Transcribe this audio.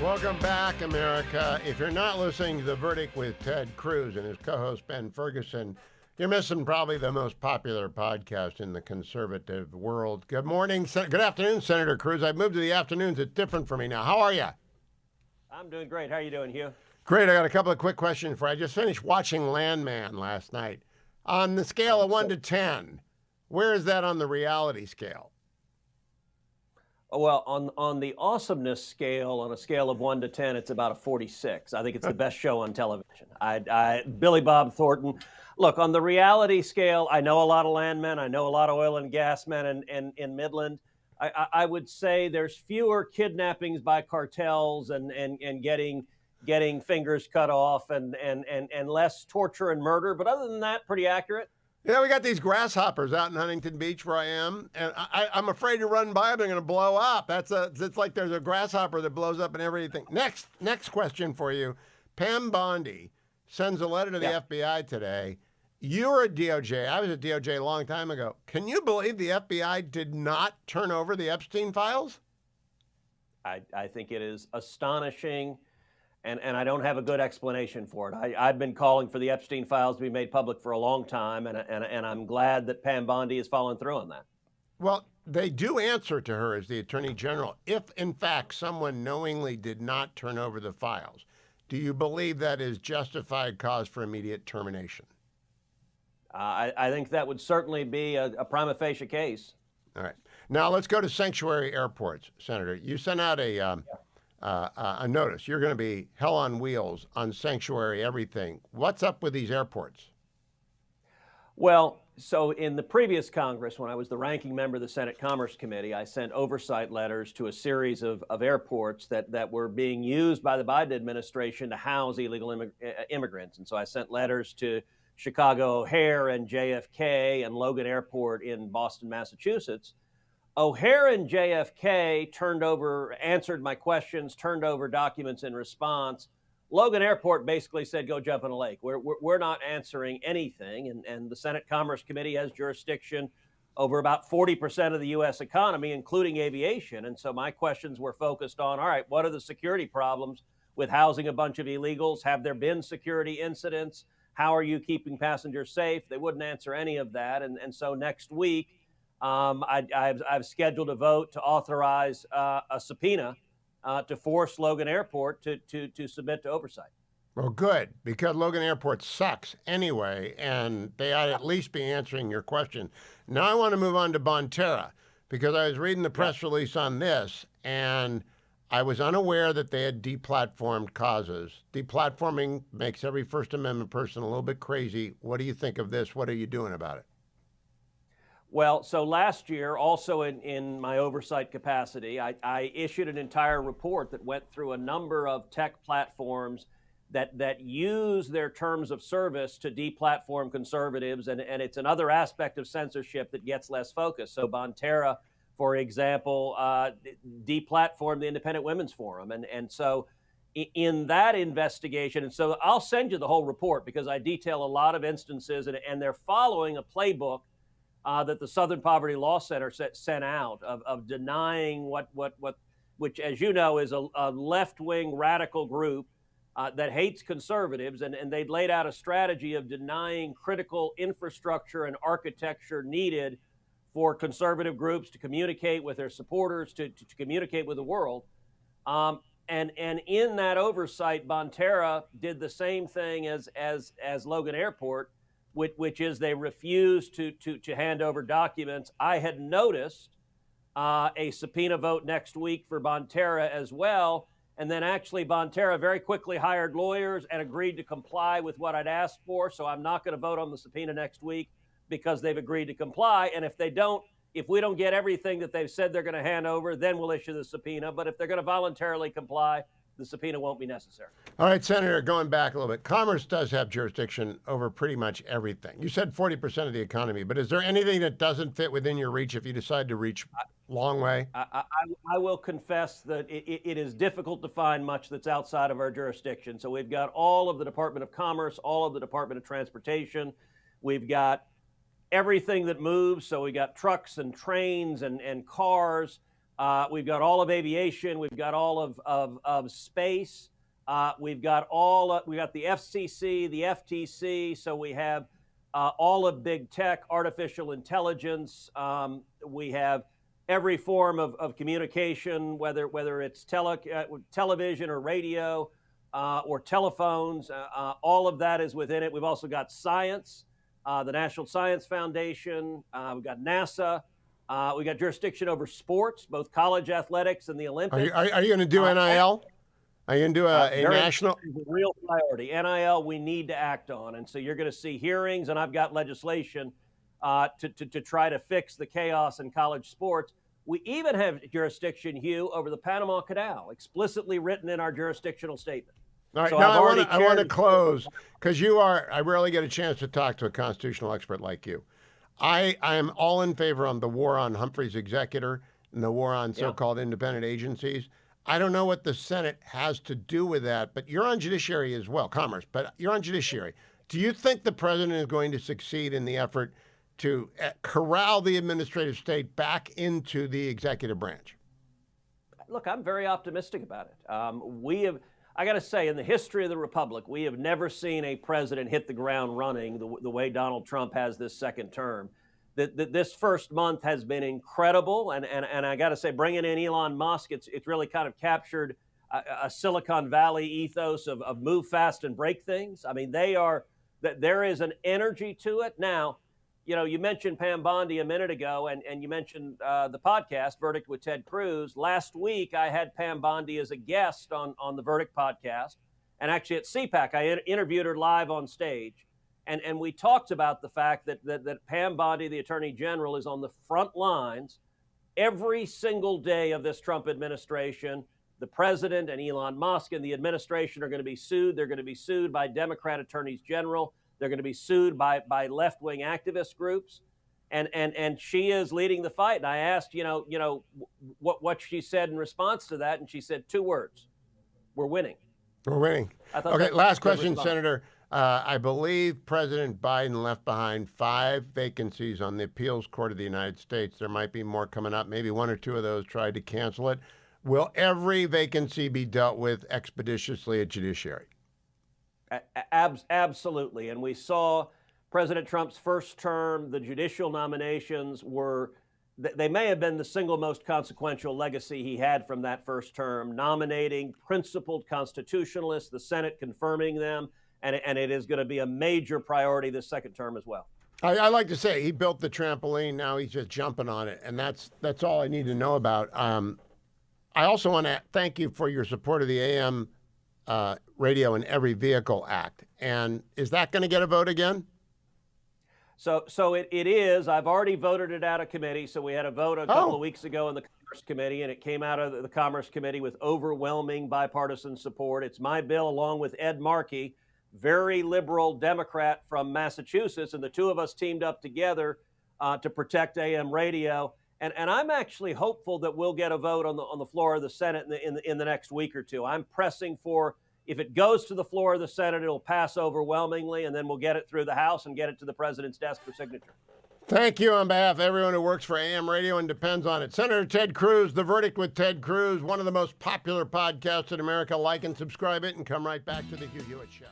Welcome back, America. If you're not listening to The Verdict with Ted Cruz and his co-host Ben Ferguson, you're missing probably the most popular podcast in the conservative world. Good morning, good afternoon, Senator Cruz. I've moved to the afternoons. It's different for me now. How are you? I'm doing great. How are you doing, Hugh? Great. I got a couple of quick questions for you. I just finished watching Landman last night. On the scale of 1 to 10, where is that on the reality scale? Well, on the awesomeness scale, on a scale of 1 to 10, it's about a 46. I think it's the best show on television. Billy Bob Thornton. Look, on the reality scale, I know a lot of landmen. I know a lot of oil and gas men in Midland. I would say there's fewer kidnappings by cartels and getting fingers cut off and less torture and murder. But other than that, pretty accurate. Yeah, we got these grasshoppers out in Huntington Beach where I am, and I'm afraid to run by them. They're going to blow up. It's like there's a grasshopper that blows up and everything. Next question for you. Pam Bondi sends a letter to the FBI today. You're a DOJ. I was a DOJ a long time ago. Can you believe the FBI did not turn over the Epstein Files? I think it is astonishing. And I don't have a good explanation for it. I've been calling for the Epstein Files to be made public for a long time, and I'm glad that Pam Bondi has following through on that. Well, they do answer to her as the Attorney General if, in fact, someone knowingly did not turn over the files. Do you believe that is justified cause for immediate termination? I think that would certainly be a prima facie case. All right. Now let's go to sanctuary airports, Senator. You sent out a notice. You're going to be hell on wheels on sanctuary everything. What's up with these airports? Well, so in the previous Congress, when I was the ranking member of the Senate Commerce Committee, I sent oversight letters to a series of airports that were being used by the Biden administration to house illegal immigrants. And so I sent letters to Chicago O'Hare and JFK and Logan Airport in Boston, Massachusetts. O'Hare and JFK answered my questions, turned over documents in response. Logan Airport basically said, go jump in a lake. We're not answering anything. And the Senate Commerce Committee has jurisdiction over about 40% of the U.S. economy, including aviation. And so my questions were focused on, all right, what are the security problems with housing a bunch of illegals? Have there been security incidents? How are you keeping passengers safe? They wouldn't answer any of that. And so next week, I've scheduled a vote to authorize a subpoena to force Logan Airport to submit to oversight. Well, good, because Logan Airport sucks anyway, and they ought to at least be answering your question. Now I want to move on to Bonterra, because I was reading the press release on this, and I was unaware that they had deplatformed causes. Deplatforming makes every First Amendment person a little bit crazy. What do you think of this? What are you doing about it? Well, so last year, also in my oversight capacity, I issued an entire report that went through a number of tech platforms that use their terms of service to deplatform conservatives, and it's another aspect of censorship that gets less focus. So Bonterra, for example, deplatformed the Independent Women's Forum, and so in that investigation, and so I'll send you the whole report because I detail a lot of instances, and they're following a playbook that the Southern Poverty Law Center sent out of denying which, as you know, is a left-wing radical group that hates conservatives, and they'd laid out a strategy of denying critical infrastructure and architecture needed for conservative groups to communicate with their supporters, to communicate with the world. And in that oversight, Bonterra did the same thing as Logan Airport, which is they refused to hand over documents. I had noticed a subpoena vote next week for Bonterra as well. And then actually Bonterra very quickly hired lawyers and agreed to comply with what I'd asked for. So I'm not going to vote on the subpoena next week because they've agreed to comply. And if we don't get everything that they've said they're going to hand over, then we'll issue the subpoena. But if they're going to voluntarily comply, the subpoena won't be necessary. All right, Senator, going back a little bit, Commerce does have jurisdiction over pretty much everything. You said 40% of the economy, but is there anything that doesn't fit within your reach if you decide to reach long way? I will confess that it is difficult to find much that's outside of our jurisdiction. So we've got all of the Department of Commerce, all of the Department of Transportation. We've got everything that moves. So we got trucks and trains and cars. We've got all of aviation. We've got all of space. We've got we got the FCC, the FTC. So we have all of big tech, artificial intelligence. We have every form of communication, whether it's television or radio or telephones. All of that is within it. We've also got science, the National Science Foundation. We've got NASA. We got jurisdiction over sports, both college athletics and the Olympics. Are you going to do NIL? Are you going to do a national? A real priority. NIL, we need to act on. And so you're going to see hearings, and I've got legislation to try to fix the chaos in college sports. We even have jurisdiction, Hugh, over the Panama Canal, explicitly written in our jurisdictional statement. All right, so now I want to close, because I rarely get a chance to talk to a constitutional expert like you. I am all in favor on the war on Humphrey's executor and the war on so-called independent agencies. I don't know what the Senate has to do with that, but you're on judiciary as well, commerce, but you're on judiciary. Do you think the president is going to succeed in the effort to corral the administrative state back into the executive branch? Look, I'm very optimistic about it. I got to say, in the history of the Republic, we have never seen a president hit the ground running the way Donald Trump has this second term. This first month has been incredible, and I got to say, bringing in Elon Musk, it's really kind of captured a Silicon Valley ethos of move fast and break things. I mean, there is an energy to it. Now, you mentioned Pam Bondi a minute ago, and you mentioned the podcast, Verdict with Ted Cruz. Last week, I had Pam Bondi as a guest on the Verdict podcast. And actually at CPAC, I interviewed her live on stage. And we talked about the fact that Pam Bondi, the Attorney General, is on the front lines every single day of this Trump administration. The president and Elon Musk and the administration are going to be sued. They're going to be sued by Democrat attorneys general. They're going to be sued by left-wing activist groups, and she is leading the fight. And I asked, what she said in response to that, and she said 2 words: "We're winning." We're winning. Okay, last question, Senator. I believe President Biden left behind 5 vacancies on the Appeals Court of the United States. There might be more coming up. Maybe 1 or 2 of those tried to cancel it. Will every vacancy be dealt with expeditiously at judiciary? Absolutely. And we saw President Trump's first term, the judicial nominations they may have been the single most consequential legacy he had from that first term, nominating principled constitutionalists, the Senate confirming them, and it is going to be a major priority this second term as well. I like to say he built the trampoline, now he's just jumping on it, and that's all I need to know about. I also want to thank you for your support of the AM Radio in Every Vehicle Act. And is that going to get a vote again? So it is. I've already voted it out of committee. So we had a vote a couple of weeks ago in the Commerce Committee, and it came out of the Commerce Committee with overwhelming bipartisan support. It's my bill, along with Ed Markey, very liberal Democrat from Massachusetts, and the 2 of us teamed up together to protect AM radio. And I'm actually hopeful that we'll get a vote on the floor of the Senate in the next week or 2. I'm pressing for, if it goes to the floor of the Senate, it'll pass overwhelmingly, and then we'll get it through the House and get it to the president's desk for signature. Thank you on behalf of everyone who works for AM Radio and depends on it. Senator Ted Cruz, The Verdict with Ted Cruz, one of the most popular podcasts in America. Like and subscribe it, and come right back to the Hugh Hewitt Show.